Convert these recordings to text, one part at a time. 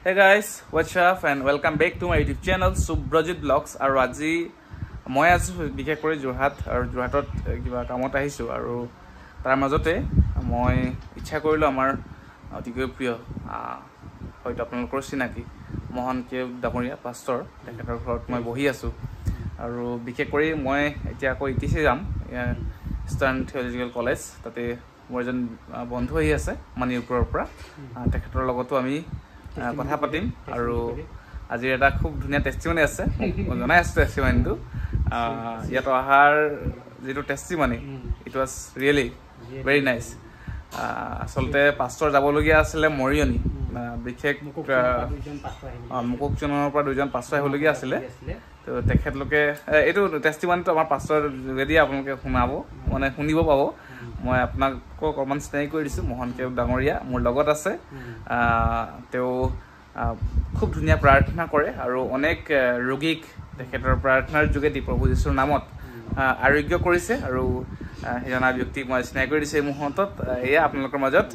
Hey guys, what's up and welcome back to my YouTube channel Subrajit Vlogs. আৰু আজি মই বিশেষ কৰি যোৰহাট আৰু যোৰহাটত কিবা কামত আহিছো আৰু তাৰ মাজতে মই ইচ্ছা কৰিলো আমাৰ অতিকৈ প্ৰিয় হয়তো আপোনালোকৰ চিনাকি মোহন কে ডাঙৰীয়া পাষ্টৰ তেখেতৰ ঘৰত মই বহি আছো আৰু বিশেষ কৰি মই এতিয়া আকৌ ইটিচি যাম ইষ্টাৰ্ণ থিওলজিকেল কলেজ তাতে মোৰ এজন বন্ধু আহি আছে মানিৰপুৰৰ পৰা তেখেতৰ লগতো আমি কথা পাতিম আৰু আজি এটা খুব ধুনীয়া টেষ্টিমনি আছে মই জনাই আছো টেষ্টিমনিটো ইয়াত অহাৰ যেটো testimony it was really very nice আসলতে পাষ্টৰ যাবলগীয়া আছিলে মৰিয়নি বিশেষ মুকুকজনৰ পৰা দুজন পাষ্টৰ আহিবলগীয়া আছিলে তো তেখেতলোকে এইটো টেষ্টিমনিটো আমাৰ পাষ্টৰ যোগেদি আপোনালোকে শুনাব মানে শুনিব পাব মই আপোনাক অকমান স্নেহ কৰি দিছো মোহন কে ডাঙৰীয়া মোৰ লগত আছে তেও খুব ধুনীয়া প্ৰাৰ্থনা কৰে আৰু অনেক ৰোগীক তেখেতৰ প্ৰাৰ্থনাৰ যোগেদি প্ৰভু যীশুৰ নামত আৰোগ্য কৰিছে আৰু হেজনা ব্যক্তিক মই স্নেহ কৰি দিছো এই মুহূৰ্তত এয়া আপোনালোকৰ মাজত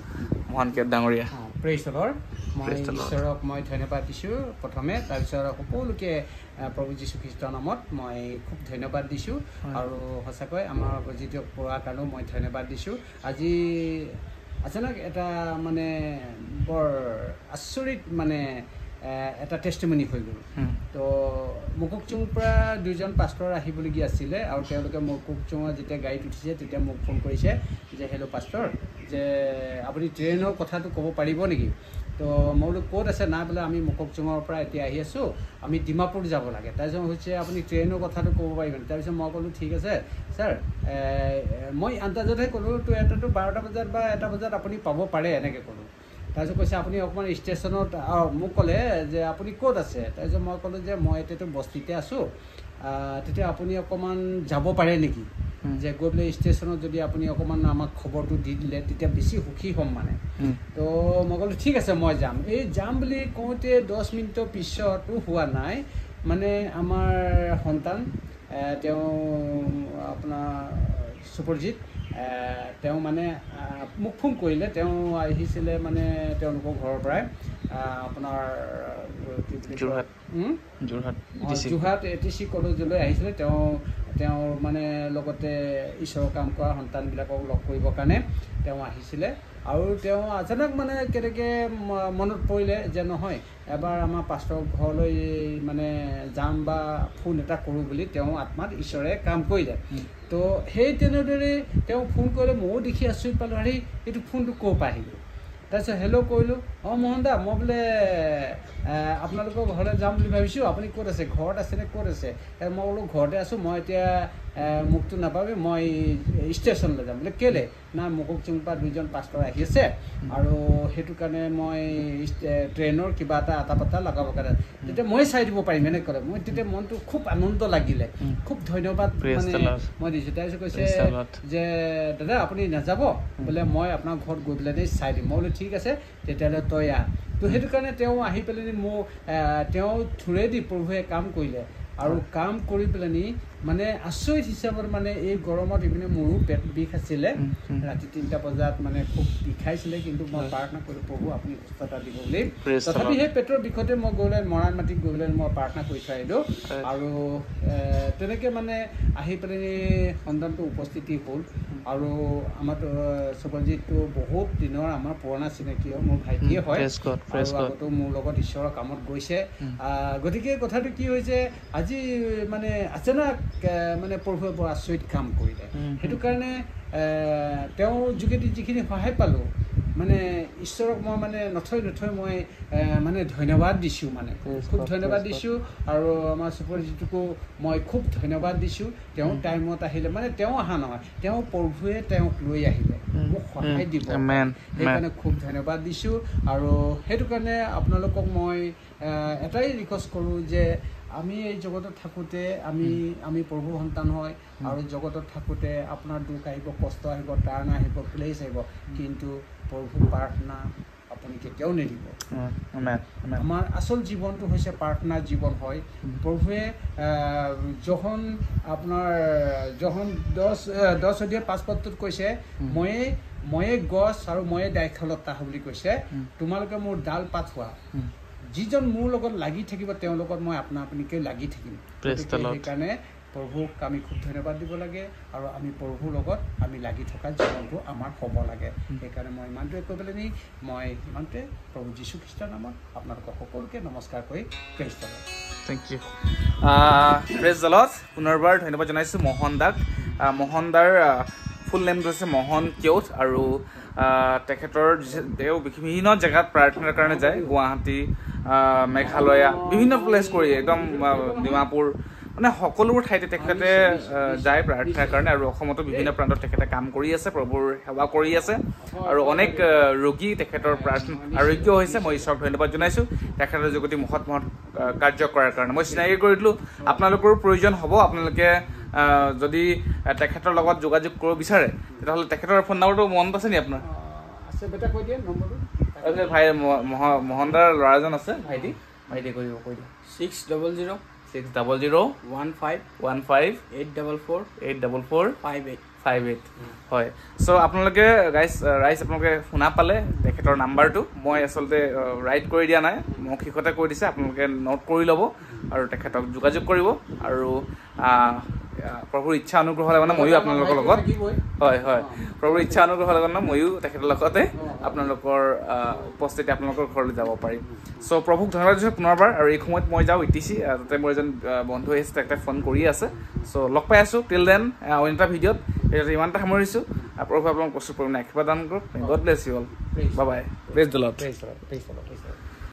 মোহন কে ডাঙৰীয়া প্ৰেইজ দ্য লৰ্ড মই ঈশ্বৰক মই ধন্যবাদ দিছো প্ৰথমে তাৰ পিছত সকলোকে প্ৰভু যীশু খ্ৰীষ্টৰ নামত মই খুব ধন্যবাদ দিছো আৰু সঁচাকৈ আমাৰ যিটো পোৱাৰ কাৰণে মই ধন্যবাদ দিছো আজি আচানক এটা মানে বৰ আচৰিত মানে এটা টেষ্টিমনি হৈ গ'ল তো মুকুকচুঙৰ পৰা দুজন পাষ্টৰ আহিবলগীয়া আছিলে আৰু তেওঁলোকে মুকুকচুঙৰ যেতিয়া গাড়ীত উঠিছে তেতিয়া মোক ফোন কৰিছে যে হেল্ল' পাষ্টৰ যে আপুনি ট্ৰেইনৰ কথাটো ক'ব পাৰিব নেকি তো মই বোলো ক'ত আছে নাই বোলে আমি মুকুকচুঙৰ পৰা এতিয়া আহি আছোঁ আমি ডিমাপুৰ যাব লাগে তাৰপিছত হৈছে আপুনি ট্ৰেইনৰ কথাটো ক'ব পাৰিব নেকি তাৰপিছত মই ক'লোঁ ঠিক আছে ছাৰ মই আন্দাজতহে ক'লোঁ তো এটাতো 12টা বজাত বা 1টা বজাত আপুনি পাব পাৰে এনেকৈ ক'লোঁ তাৰপিছত কৈছে আপুনি অকণমান ষ্টেচনত মোক ক'লে যে আপুনি ক'ত আছে তাৰপিছত মই ক'লোঁ যে মই এতিয়াতো বস্তিতে আছোঁ তেতিয়া আপুনি অকণমান যাব পাৰে নেকি যে গৈ পেলাই ষ্টেচনত যদি আপুনি অকণমান আমাক খবৰটো দি দিলে তেতিয়া বেছি সুখী হ'ম মানে তো মই ক'লোঁ ঠিক আছে মই যাম এই যাম বুলি কওঁতে 10 মিনিটৰ পিছতো হোৱা নাই মানে আমাৰ সন্তান তেওঁ আপোনাৰ সুপৰজিত তেওঁ মানে মোক ফোন কৰিলে তেওঁ আহিছিলে মানে তেওঁলোকৰ ঘৰৰ পৰাই আপোনাৰ যোৰহাট এটিচি কলেজলৈ আহিছিলে তেওঁৰ মানে লগতে ঈশ্বৰৰ কাম কৰা সন্তানবিলাকক লগ কৰিবৰ কাৰণে তেওঁ আহিছিলে আৰু তেওঁ আচানক মানে কেনেকৈ মনত পৰিলে যে নহয় এবাৰ আমাৰ পাষ্টৰ ঘৰলৈ মানে যাম বা ফোন এটা কৰোঁ বুলি তেওঁ আত্মাত ঈশ্বৰে কাম কৰিলে তো সেই তেনেদৰে তেওঁ ফোন কৰিলে ময়ো দেখি আচৰিত পালোঁ আৰে এইটো ফোনটো ক'ৰ পৰা আহিলোঁ তাৰপিছত হেল্ল' কৰিলোঁ মোহন দা মই বোলে আপোনালোকৰ ঘৰলৈ যাম বুলি ভাবিছোঁ আপুনি ক'ত আছে ঘৰত আছেনে ক'ত আছে মই বোলো ঘৰতে আছোঁ মই এতিয়া মোকতো নাপাবি মই ষ্টেচনলৈ যাম বোলে কেলৈ না মুকুকচুঙৰ পৰা দুজন পাষ্টৰ আহি আছে আৰু সেইটো কাৰণে মই ট্ৰেইনৰ কিবা এটা আটা পাতা লগাবৰ কাৰণে তেতিয়া মই চাই দিব পাৰিম এনেকৈ ক'লে মই তেতিয়া মনটো খুব আনন্দ লাগিলে খুব ধন্যবাদ মানে মই দিছোঁ তাৰপিছত কৈছে যে দাদা আপুনি নাযাব বোলে মই আপোনাৰ ঘৰত গৈ পেলাই চাই দিম মই বোলো ঠিক আছে তেতিয়াহ'লে তই আহ তো সেইটো কাৰণে তেওঁ আহি পেলাই মোক তেওঁ থোৰেদি প্ৰভুৱে কাম কৰিলে আৰু কাম কৰি পেলানি মানে আচৰিত হিচাপত মানে এই গৰমত ইপিনে মোৰো পেট বিষ আছিলে ৰাতি 3টা বজাত মানে খুব বিষাইছিলে কিন্তু মই প্ৰাৰ্থনা কৰিলোঁ প্ৰভু আপুনি সুস্থতা দিব বুলি তথাপি সেই পেটৰ বিষতে মই গ'লে মৰাণ মাটিত গৈ পেলাই মই প্ৰাৰ্থনা কৰি থৈ আহিলোঁ আৰু তেনেকৈ মানে আহি পেলাই সন্তানটো উপস্থিতি হ'ল আৰু আমাৰ সুপৰজিতটো বহুত দিনৰ আমাৰ পুৰণা চিনাকি মোৰ ভাইটিয়ে হয় আৰু আগতো মোৰ লগত ঈশ্বৰৰ কামত গৈছে গতিকে কথাটো কি হৈছে আজি মানে আচানক মানে প্ৰভুৱে বৰ আচৰিত কাম কৰিলে সেইটো কাৰণে তেওঁৰ যোগেদি যিখিনি সহায় পালোঁ মানে ঈশ্বৰক মই মানে নথৈ মই মানে ধন্যবাদ দিছোঁ মানে খুব ধন্যবাদ দিছোঁ আৰু আমাৰ সুপৰজিতকো মই খুব ধন্যবাদ দিছোঁ তেওঁ টাইমত আহিলে মানে তেওঁ অহা নহয় তেওঁ প্ৰভুৱে তেওঁক লৈ আহিলে মোক সহায় দিব সেইকাৰণে খুব ধন্যবাদ দিছোঁ আৰু সেইটো কাৰণে আপোনালোকক মই এটাই ৰিকুৱেষ্ট কৰোঁ যে আমি এই জগতত থাকোঁতে আমি প্ৰভু সন্তান হয় আৰু জগতত থাকোঁতে আপোনাৰ দুখ আহিব কষ্ট আহিব তাৰণা আহিব ক্লেশ আহিব কিন্তু প্ৰভু প্ৰাৰ্থনা আপুনি কেতিয়াও নিদিব আমাৰ আসল জীৱনটো হৈছে প্ৰাৰ্থনা জীৱন হয় প্ৰভুৱে যখন আপোনাৰ 10 অধ্যায় 5 পদটোত কৈছে ময়ে গছ আৰু ময়ে দাইখালতা বুলি কৈছে তোমালোকে মোৰ ডাল পাত হোৱা যিজন মোৰ লগত লাগি থাকিব তেওঁৰ লগত মই আপনা আপনিকৈ লাগি থাকিম সেইকাৰণে প্ৰভুক আমি খুব ধন্যবাদ দিব লাগে আৰু আমি প্ৰভুৰ লগত আমি লাগি থকা জীৱনটো আমাৰ হ'ব লাগে সেইকাৰণে মই ইমানটোৱে ক'বলৈ নি মই ইমানটোৱে প্ৰভু যীশুখ্ৰীষ্টৰ নামত আপোনালোকক সকলোকে নমস্কাৰ কৰি praise the Lord thank you praise the Lord পুনৰবাৰ ধন্যবাদ জনাইছোঁ মোহন দাক মোহন দাৰ ফুল নেমটো হৈছে মোহন কেওট আৰু তেখেতৰ তেওঁ বিভিন্ন জেগাত প্ৰাৰ্থনাৰ কাৰণে যায় গুৱাহাটী মেঘালয়া বিভিন্ন প্লেচ কৰি একদম ডিমাপুৰ মানে সকলোবোৰ ঠাইতে তেখেতে যায় প্ৰাৰ্থনাৰ কাৰণে আৰু অসমতো বিভিন্ন প্ৰান্তত তেখেতে কাম কৰি আছে প্ৰভুৰ সেৱা কৰি আছে আৰু অনেক ৰোগী তেখেতৰ প্ৰাৰ্থনা আৰোগ্য হৈছে মই ঈশ্বৰক ধন্যবাদ জনাইছোঁ তেখেতৰ যোগেদি মহৎ কাৰ্য কৰাৰ কাৰণে মই চিনাকি কৰি দিলোঁ আপোনালোকৰো প্ৰয়োজন হ'ব আপোনালোকে যদি তেখেতৰ লগত যোগাযোগ কৰিব বিচাৰে তেতিয়াহ'লে তেখেতৰ ফোন নম্বৰটো মনত আছে নি আপোনাৰ আছে বেটা কৈ দিয়ে নম্বৰটো ভাই মোহন দাৰ ল'ৰাজন আছে ভাইটি কৈ দিব 600 60015584458 হয় চ' আপোনালোকে ৰাইজ আপোনালোকে শুনা পালে তেখেতৰ নাম্বাৰটো মই আচলতে ৰাইট কৰি দিয়া নাই মৌখিকতে কৈ দিছে আপোনালোকে নোট কৰি ল'ব আৰু তেখেতক যোগাযোগ কৰিব আৰু প্ৰভুৰ ইচ্ছা অনুগ্ৰহ হ'লে মানে ময়ো আপোনালোকৰ লগত হয় প্ৰভুৰ ইচ্ছা অনুগ্ৰহ হ'লে মানে ময়ো তেখেতৰ লগতে আপোনালোকৰ উপস্থিতি আপোনালোকৰ ঘৰলৈ যাব পাৰিম চ' প্ৰভুক ধন্যবাদ দিছোঁ পুনৰবাৰ আৰু এই সময়ত মই যাওঁ ETC তাতে মোৰ এজন বন্ধু আহিছে তেখেতে ফোন কৰি আছে চ' লগ পাই আছোঁ টিল দেন অইন এটা ভিডিঅ'ত ইমানটা সামৰিছোঁ প্ৰভু আপোনালোক প্ৰচুৰ পৰিমাণে আশীৰ্বাদ দান কৰক God bless you all bye bye praise the lord